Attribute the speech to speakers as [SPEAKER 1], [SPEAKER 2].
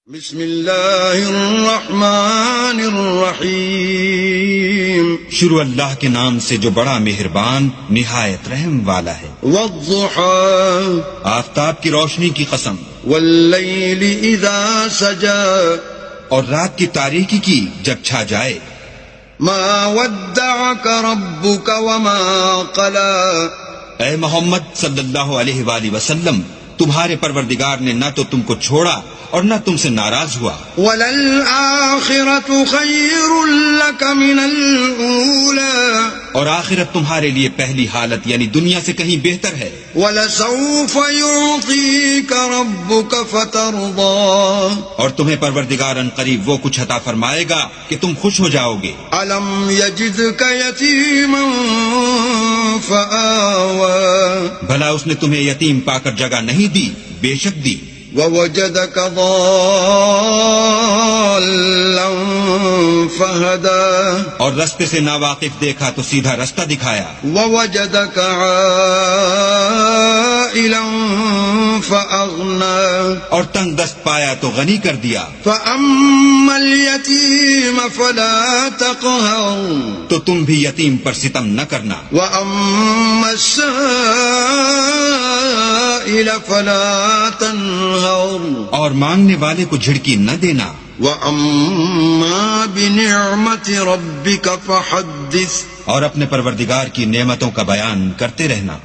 [SPEAKER 1] بسم اللہ الرحمن الرحیم،
[SPEAKER 2] شروع اللہ کے نام سے جو بڑا مہربان نہایت رحم والا ہے۔
[SPEAKER 1] والضحى
[SPEAKER 2] آفتاب کی روشنی کی قسم،
[SPEAKER 1] واللیل اذا سجى
[SPEAKER 2] اور رات کی تاریکی کی جب چھا جائے۔
[SPEAKER 1] ما ودعك ربك وما قلى،
[SPEAKER 2] اے محمد صلی اللہ علیہ وآلہ وسلم، تمہارے پروردگار نے نہ تو تم کو چھوڑا اور نہ تم سے ناراض ہوا۔
[SPEAKER 1] وَلَلْآخِرَةُ خَيْرٌ لَكَ مِنَ الْأُولَى،
[SPEAKER 2] اور آخرت تمہارے لیے پہلی حالت یعنی دنیا سے کہیں بہتر ہے۔
[SPEAKER 1] وَلَسَوْفَ يُعْطِيكَ رَبُّكَ فَتَرْضَىٰ،
[SPEAKER 2] اور تمہیں پروردگار ان قریب وہ کچھ عطا فرمائے گا کہ تم خوش ہو جاؤ گے۔
[SPEAKER 1] أَلَمْ يَجِدْكَ يَتِيمًا فَآوَىٰ،
[SPEAKER 2] بھلا اس نے تمہیں یتیم پا کر جگہ نہیں دی؟ بے شک دی۔
[SPEAKER 1] وَوَجَدَكَ ضَالًّا فَهَدَىٰ،
[SPEAKER 2] اور رستے سے ناواقف دیکھا تو سیدھا رستہ دکھایا۔
[SPEAKER 1] وَوَجَدَكَ عَائِلًا فَأَغْنَىٰ،
[SPEAKER 2] اور تنگ دست پایا تو غنی کر دیا۔
[SPEAKER 1] فَأَمَّا الْيَتِيمَ فَلَا تَقْهَرْ،
[SPEAKER 2] تو تم بھی یتیم پر ستم نہ کرنا۔
[SPEAKER 1] وَأَمَّا السَّائِلَ فَلَا تَنْهَرْ،
[SPEAKER 2] اور مانگنے والے کو جھڑکی نہ دینا۔
[SPEAKER 1] وَأَمَّا بِنِعْمَةِ رَبِّكَ فَحَدِّثْ،
[SPEAKER 2] اور اپنے پروردگار کی نعمتوں کا بیان کرتے رہنا۔